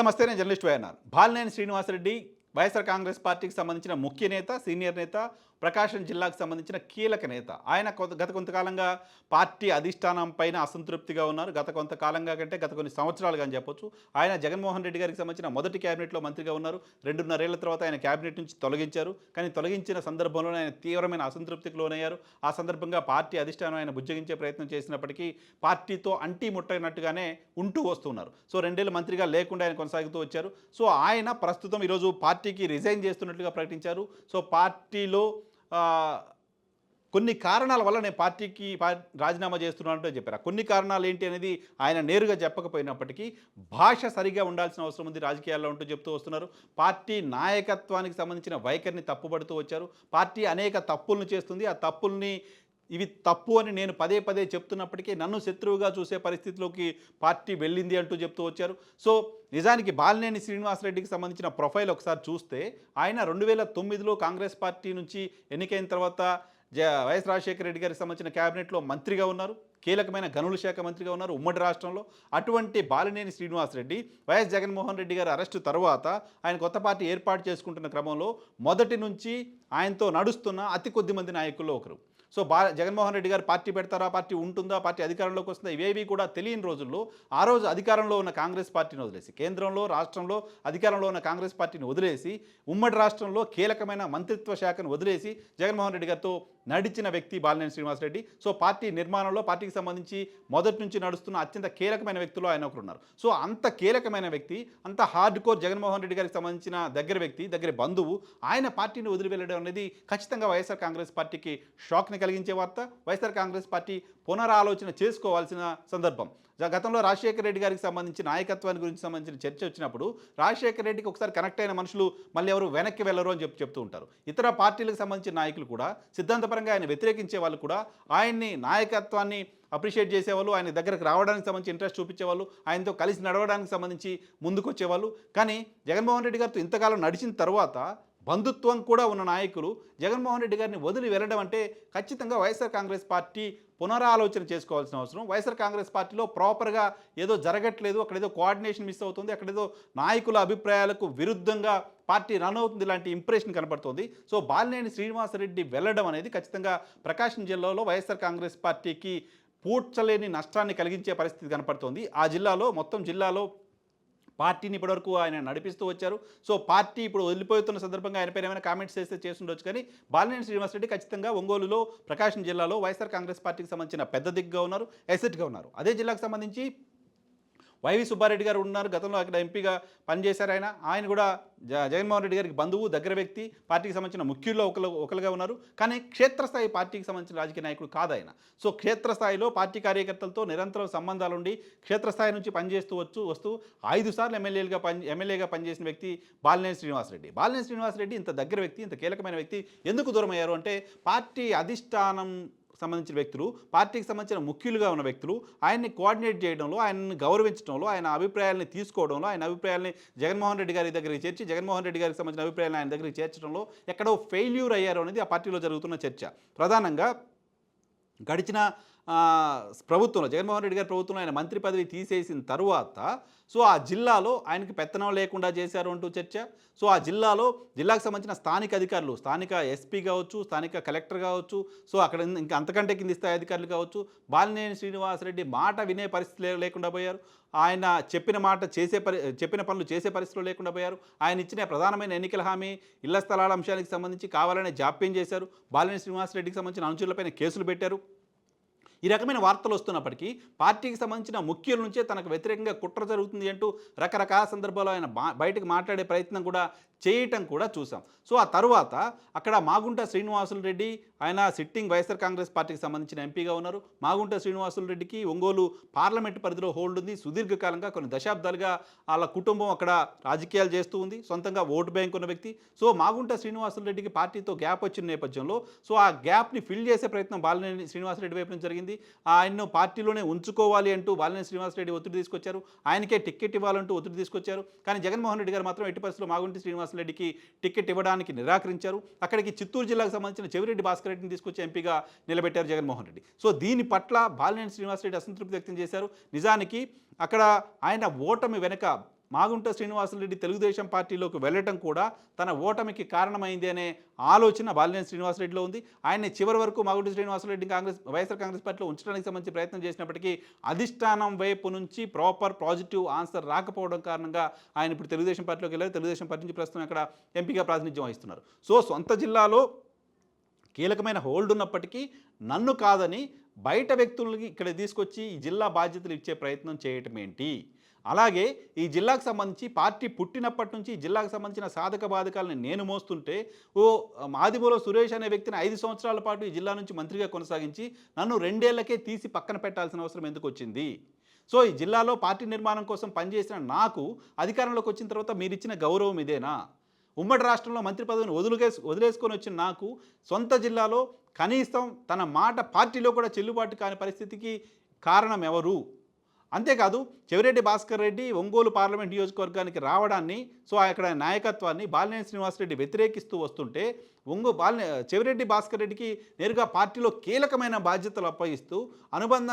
నమస్తే. నేను journalist YNR. Balineni Srinivasa Reddy YSR Congress పార్టీకి సంబంధించిన ముఖ్య నేత, సీనియర్ నేత, ప్రకాశం జిల్లాకు సంబంధించిన కీలక నేత. ఆయన గత కొంతకాలంగా పార్టీ అధిష్టానం పైన అసంతృప్తిగా ఉన్నారు. గత కొన్ని సంవత్సరాలుగా అని చెప్పొచ్చు. ఆయన జగన్మోహన్ రెడ్డి గారికి సంబంధించిన మొదటి క్యాబినెట్లో మంత్రిగా ఉన్నారు. 2.5 ఏళ్ల తర్వాత ఆయన క్యాబినెట్ నుంచి తొలగించారు. కానీ తొలగించిన సందర్భంలోనే ఆయన తీవ్రమైన అసంతృప్తికి లోనయ్యారు. ఆ సందర్భంగా పార్టీ అధిష్టానం ఆయన బుజ్జగించే ప్రయత్నం చేసినప్పటికీ పార్టీతో అంటీ ముట్టనట్టుగానే ఉంటూ వస్తున్నారు. సో 2 ఏళ్ళు మంత్రిగా లేకుండా ఆయన కొనసాగుతూ వచ్చారు. సో ఆయన ప్రస్తుతం ఈరోజు పార్టీకి రిజైన్ చేస్తున్నట్లుగా ప్రకటించారు. సో పార్టీలో కొన్ని కారణాల వల్ల నేను పార్టీకి రాజీనామా చేస్తున్నానంటూ చెప్పారు. కొన్ని కారణాలు ఏంటి అనేది ఆయన నేరుగా చెప్పకపోయినప్పటికీ భాష సరిగా ఉండాల్సిన అవసరం ఉంది రాజకీయాల్లో ఉంటూ చెప్తూ వస్తున్నారు. పార్టీ నాయకత్వానికి సంబంధించిన వైఖరిని తప్పుపడుతూ వచ్చారు. పార్టీ అనేక తప్పులను చేస్తుంది. ఆ తప్పుల్ని ఇవి తప్పు అని నేను పదే పదే చెప్తున్నప్పటికీ నన్ను శత్రువుగా చూసే పరిస్థితిలోకి పార్టీ వెళ్ళింది అంటూ చెప్తూ వచ్చారు. సో నిజానికి బాలినేని శ్రీనివాసరెడ్డికి సంబంధించిన ప్రొఫైల్ ఒకసారి చూస్తే ఆయన 2009లో కాంగ్రెస్ పార్టీ నుంచి ఎన్నికైన తర్వాత వైఎస్ రాజశేఖర రెడ్డి గారికి సంబంధించిన క్యాబినెట్లో మంత్రిగా ఉన్నారు. కీలకమైన గనుల శాఖ మంత్రిగా ఉన్నారు ఉమ్మడి రాష్ట్రంలో. అటువంటి బాలినేని శ్రీనివాసరెడ్డి వైఎస్ జగన్మోహన్ రెడ్డి గారి అరెస్టు తర్వాత ఆయన కొత్త పార్టీ ఏర్పాటు చేసుకుంటున్న క్రమంలో మొదటి నుంచి ఆయనతో నడుస్తున్న అతి కొద్ది మంది నాయకుల్లో ఒకరు. సో జగన్మోహన్ రెడ్డి గారు పార్టీ పెడతారా, పార్టీ ఉంటుందా, పార్టీ అధికారంలోకి వస్తుందా, ఇవేవి కూడా తెలియని రోజుల్లో ఆ రోజు అధికారంలో ఉన్న కాంగ్రెస్ పార్టీని వదిలేసి, కేంద్రంలో రాష్ట్రంలో అధికారంలో ఉన్న కాంగ్రెస్ పార్టీని వదిలేసి, ఉమ్మడి రాష్ట్రంలో కీలకమైన మంత్రిత్వ శాఖను వదిలేసి జగన్మోహన్ రెడ్డి గారితో నడిచిన వ్యక్తి బాలినేని శ్రీనివాసరెడ్డి. సో పార్టీ నిర్మాణంలో పార్టీకి సంబంధించి మొదటి నుంచి నడుస్తున్న అత్యంత కీలకమైన వ్యక్తులు ఆయన ఒకరు ఉన్నారు. సో అంత కీలకమైన వ్యక్తి, అంత హార్డ్ కోర్ జగన్మోహన్ రెడ్డి గారికి సంబంధించిన దగ్గర వ్యక్తి, దగ్గర బంధువు ఆయన పార్టీని వదిలి వెళ్ళడం అనేది ఖచ్చితంగా వైఎస్ఆర్ కాంగ్రెస్ పార్టీకి షాక్ని కలిగించే వార్త. వైఎస్ఆర్ కాంగ్రెస్ పార్టీ పునరాలోచన చేసుకోవాల్సిన సందర్భం. గతంలో రాజశేఖర రెడ్డి గారికి సంబంధించి నాయకత్వాన్ని గురించి సంబంధించిన చర్చ వచ్చినప్పుడు రాజశేఖర రెడ్డికి ఒకసారి కనెక్ట్ అయిన మనుషులు మళ్ళీ ఎవరు వెనక్కి వెళ్ళరు అని చెప్తూ ఉంటారు. ఇతర పార్టీలకు సంబంధించిన నాయకులు కూడా, సిద్ధాంతపరంగా ఆయన వ్యతిరేకించే వాళ్ళు కూడా ఆయన్ని నాయకత్వాన్ని అప్రిషియేట్ చేసేవాళ్ళు, ఆయన దగ్గరకు రావడానికి సంబంధించి ఇంట్రెస్ట్ చూపించేవాళ్ళు, ఆయనతో కలిసి నడవడానికి సంబంధించి ముందుకు వచ్చేవాళ్ళు. కానీ జగన్మోహన్ రెడ్డి గారితో ఇంతకాలం నడిచిన తర్వాత బంధుత్వం కూడా ఉన్న నాయకులు జగన్మోహన్ రెడ్డి గారిని వదిలి వెళ్ళడం అంటే ఖచ్చితంగా వైఎస్ఆర్ కాంగ్రెస్ పార్టీ పునరాలోచన చేసుకోవాల్సిన అవసరం. వైఎస్ఆర్ కాంగ్రెస్ పార్టీలో ప్రాపర్గా ఏదో జరగట్లేదు, అక్కడేదో కోఆర్డినేషన్ మిస్ అవుతుంది, అక్కడేదో నాయకుల అభిప్రాయాలకు విరుద్ధంగా పార్టీ రన్ అవుతుంది, ఇలాంటి ఇంప్రెషన్ కనపడుతుంది. సో బాలినేని శ్రీనివాసరెడ్డి వెళ్ళడం అనేది ఖచ్చితంగా ప్రకాశం జిల్లాలో వైఎస్ఆర్ కాంగ్రెస్ పార్టీకి పూడ్చలేని నష్టాన్ని కలిగించే పరిస్థితి కనపడుతోంది. ఆ జిల్లాలో మొత్తం జిల్లాలో పార్టీని ఇప్పటివరకు ఆయన నడిపిస్తూ వచ్చారు. సో పార్టీ ఇప్పుడు వదిలిపోతున్న సందర్భంగా ఆయన పైన ఏమైనా కామెంట్స్ చేసి ఉండొచ్చు. కానీ బాలినేని శ్రీనివాసరెడ్డి ఖచ్చితంగా ఒంగోలులో, ప్రకాశం జిల్లాలో వైఎస్ఆర్ కాంగ్రెస్ పార్టీకి సంబంధించిన పెద్ద దిగ్గా ఉన్నారు, ఎసెట్గా ఉన్నారు. అదే జిల్లాకు సంబంధించి వైవి సుబ్బారెడ్డి గారు ఉన్నారు. గతంలో అక్కడ ఎంపీగా పనిచేశారు. ఆయన కూడా జగన్మోహన్ రెడ్డి గారికి బంధువు, దగ్గర వ్యక్తి, పార్టీకి సంబంధించిన ముఖ్యుల్లో ఒకరుగా ఉన్నారు. కానీ క్షేత్రస్థాయి పార్టీకి సంబంధించిన రాజకీయ నాయకుడు కాదు ఆయన. సో క్షేత్రస్థాయిలో పార్టీ కార్యకర్తలతో నిరంతరం సంబంధాలుండి క్షేత్రస్థాయి నుంచి పనిచేస్తూ వస్తూ 5 సార్లు ఎమ్మెల్యేగా పనిచేసిన వ్యక్తి బాలినేని శ్రీనివాసరెడ్డి. బాలినేని శ్రీనివాసరెడ్డి ఇంత దగ్గర వ్యక్తి, ఇంత కీలకమైన వ్యక్తి ఎందుకు దూరం అయ్యారు అంటే పార్టీ అధిష్టానం సంబంధించిన వ్యక్తులు, పార్టీకి సంబంధించిన ముఖ్యులుగా ఉన్న వ్యక్తులు ఆయన్ని కోఆర్డినేట్ చేయడంలో, ఆయన్ని గౌరవించడంలో, ఆయన అభిప్రాయాలని తీసుకోవడంలో, ఆయన అభిప్రాయాలని జగన్మోహన్ రెడ్డి గారి దగ్గరికి చేర్చి జగన్మోహన్ రెడ్డి గారికి సంబంధించిన అభిప్రాయాలను ఆయన దగ్గరికి చేర్చడంలో ఎక్కడో ఫెయిల్యూర్ అయ్యారు అనేది ఆ పార్టీలో జరుగుతున్న చర్చ. ప్రధానంగా గడిచిన ప్రభుత్వంలో, జగన్మోహన్ రెడ్డి గారి ప్రభుత్వంలో ఆయన మంత్రి పదవి తీసేసిన తరువాత సో ఆ జిల్లాలో ఆయనకి పెత్తనం లేకుండా చేశారు అంటూ చర్చ. సో ఆ జిల్లాకు సంబంధించిన స్థానిక అధికారులు, స్థానిక ఎస్పీ కావచ్చు, స్థానిక కలెక్టర్ కావచ్చు, సో అక్కడ ఇంకా అంతకంటే కింది స్థాయి అధికారులు కావచ్చు, బాలినేని శ్రీనివాసరెడ్డి మాట వినే పరిస్థితి లేకుండా పోయారు. ఆయన చెప్పిన పనులు చేసే పరిస్థితులు లేకుండా పోయారు. ఆయన ఇచ్చిన ప్రధానమైన ఎన్నికల హామీ ఇళ్ల స్థలాల అంశానికి సంబంధించి కావాలనే జాప్యం చేశారు. బాలినేని శ్రీనివాసరెడ్డికి సంబంధించిన అనుచరులపైన కేసులు పెట్టారు. ఈ రకమైన వార్తలు వస్తున్నప్పటికీ పార్టీకి సంబంధించిన ముఖ్యుల నుంచే తనకు వ్యతిరేకంగా కుట్ర జరుగుతుంది అంటూ రకరకాల సందర్భాల్లో ఆయన బయటకు మాట్లాడే ప్రయత్నం కూడా చేయటం కూడా చూసాం. సో ఆ తర్వాత అక్కడ మాగుంట శ్రీనివాసులు రెడ్డి, ఆయన సిట్టింగ్ వైఎస్ఆర్ కాంగ్రెస్ పార్టీకి సంబంధించిన ఎంపీగా ఉన్నారు. మాగుంట శ్రీనివాసులు రెడ్డికి ఒంగోలు పార్లమెంటు పరిధిలో హోల్డ్ ఉంది. సుదీర్ఘకాలంగా కొన్ని దశాబ్దాలుగా వాళ్ళ కుటుంబం అక్కడ రాజకీయాలు చేస్తూ ఉంది. సొంతంగా ఓటు బ్యాంక్ ఉన్న వ్యక్తి. సో మాగుంట శ్రీనివాసులు రెడ్డికి పార్టీతో గ్యాప్ వచ్చిన నేపథ్యంలో సో ఆ గ్యాప్ని ఫిల్ చేసే ప్రయత్నం బాలినేని శ్రీనివాసరెడ్డి వైపు నుంచి జరిగింది. ఆయన్ను పార్టీలోనే ఉంచుకోవాలి అంటూ బాలినేని శ్రీనివాసరెడ్డి ఒత్తిడి తీసుకొచ్చారు. ఆయనకే టికెట్ ఇవ్వాలంటూ ఒత్తిడి తీసుకొచ్చారు. కానీ జగన్మోహన్ రెడ్డి గారు మాత్రం ఎట్టి పరిస్థితుల్లో మాగుంట శ్రీనివాసరెడ్డికి టికెట్ ఇవ్వడానికి నిరాకరించారు. అక్కడికి చిత్తూరు జిల్లాకు సంబంధించిన చెవిరెడ్డి భాస్కర్ రెడ్డిని తీసుకొచ్చి ఎంపీగా నిలబెట్టారు జగన్మోహన్ రెడ్డి. సో దీని పట్ల బాలినేని శ్రీనివాసరెడ్డి అసంతృప్తి వ్యక్తం చేశారు. నిజానికి అక్కడ ఆయన ఓటమి వెనుక మాగుంట శ్రీనివాసరెడ్డి తెలుగుదేశం పార్టీలోకి వెళ్ళటం కూడా తన ఓటమికి కారణమైంది అనే ఆలోచన బాలినేని శ్రీనివాసరెడ్డిలో ఉంది. ఆయన్ని చివరి వరకు మాగుంట శ్రీనివాసరెడ్డి వైఎస్ఆర్ కాంగ్రెస్ పార్టీలో ఉంచడానికి సంబంధించి ప్రయత్నం చేసినప్పటికీ అధిష్టానం వైపు నుంచి ప్రాపర్ పాజిటివ్ ఆన్సర్ రాకపోవడం కారణంగా ఆయన ఇప్పుడు తెలుగుదేశం పార్టీలోకి వెళ్ళారు. తెలుగుదేశం పార్టీ నుంచి ప్రస్తుతం అక్కడ ఎంపీగా ప్రాతినిధ్యం వహిస్తున్నారు. సో సొంత జిల్లాలో కీలకమైన హోల్డ్ ఉన్నప్పటికీ నన్ను కాదని బయట వ్యక్తులకి ఇక్కడ తీసుకొచ్చి ఈ జిల్లా బాధ్యతలు ఇచ్చే ప్రయత్నం చేయటం ఏంటి? అలాగే ఈ జిల్లాకు సంబంధించి పార్టీ పుట్టినప్పటి నుంచి ఈ జిల్లాకు సంబంధించిన సాధక బాధకాలను నేను మోస్తుంటే మాదిమూల సురేష్ అనే వ్యక్తిని 5 సంవత్సరాల పాటు ఈ జిల్లా నుంచి మంత్రిగా కొనసాగించి నన్ను 2 ఏళ్లకే తీసి పక్కన పెట్టాల్సిన అవసరం ఎందుకు వచ్చింది? సో ఈ జిల్లాలో పార్టీ నిర్మాణం కోసం పనిచేసిన నాకు అధికారంలోకి వచ్చిన తర్వాత మీరిచ్చిన గౌరవం ఇదేనా? ఉమ్మడి రాష్ట్రంలో మంత్రి పదవిని వదిలేసుకొని వచ్చిన నాకు సొంత జిల్లాలో కనీసం తన మాట పార్టీలో కూడా చెల్లుబాటు కాని పరిస్థితికి కారణం ఎవరు? అంతేకాదు చెవిరెడ్డి భాస్కర్ రెడ్డి ఒంగోలు పార్లమెంట్ నియోజకవర్గానికి రావడాన్ని, సో అక్కడ నాయకత్వాన్ని బాలినేని శ్రీనివాసరెడ్డి వ్యతిరేకిస్తూ వస్తుంటే చెవిరెడ్డి భాస్కర్ రెడ్డికి నేరుగా పార్టీలో కీలకమైన బాధ్యతలు అప్పగిస్తూ అనుబంధ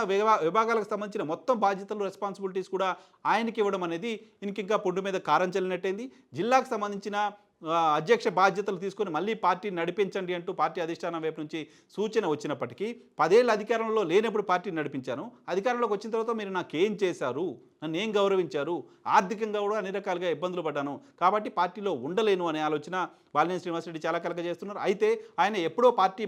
విభాగాలకు సంబంధించిన మొత్తం బాధ్యతలు రెస్పాన్సిబిలిటీస్ కూడా ఆయనకి ఇవ్వడం అనేది ఇంకా పుండు మీద కారం చల్లినట్టయింది. జిల్లాకు సంబంధించిన అధ్యక్ష బాధ్యతలు తీసుకొని మళ్ళీ పార్టీని నడిపించండి అంటూ పార్టీ అధిష్టానం వైపు నుంచి సూచన వచ్చినప్పటికీ 10 ఏళ్ళు అధికారంలో లేనప్పుడు పార్టీని నడిపించాను, అధికారంలోకి వచ్చిన తర్వాత మీరు నాకేం చేశారు, నన్ను ఏం గౌరవించారు, ఆర్థికంగా కూడా అన్ని రకాలుగా ఇబ్బందులు పడ్డాను, కాబట్టి పార్టీలో ఉండలేను అనే ఆలోచన బాలినేని శ్రీనివాసరెడ్డి చాలా కలగజేస్తున్నారు. అయితే ఆయన ఎప్పుడో పార్టీ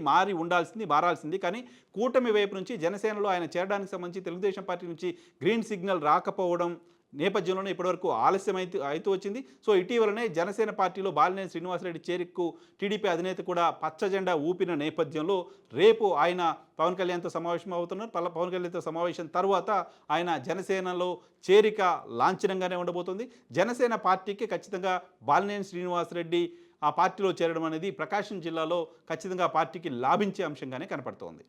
మారాల్సింది, కానీ కూటమి వైపు నుంచి జనసేనలో ఆయన చేరడానికి సంబంధించి తెలుగుదేశం పార్టీ నుంచి గ్రీన్ సిగ్నల్ రాకపోవడం నేపథ్యంలోనే ఇప్పటివరకు ఆలస్యం అవుతూ వచ్చింది. సో ఇటీవలనే జనసేన పార్టీలో బాలినేని శ్రీనివాసరెడ్డి చేరికకు టీడీపీ అధినేత కూడా పచ్చ జెండా ఊపిన నేపథ్యంలో రేపు ఆయన పవన్ కళ్యాణ్తో సమావేశం అవుతున్నారు. పవన్ కళ్యాణ్తో సమావేశం తర్వాత ఆయన జనసేనలో చేరిక లాంఛనంగానే ఉండబోతుంది. జనసేన పార్టీకి ఖచ్చితంగా బాలినేని శ్రీనివాసరెడ్డి ఆ పార్టీలో చేరడం అనేది ప్రకాశం జిల్లాలో ఖచ్చితంగా పార్టీకి లాభించే అంశంగానే కనపడుతోంది.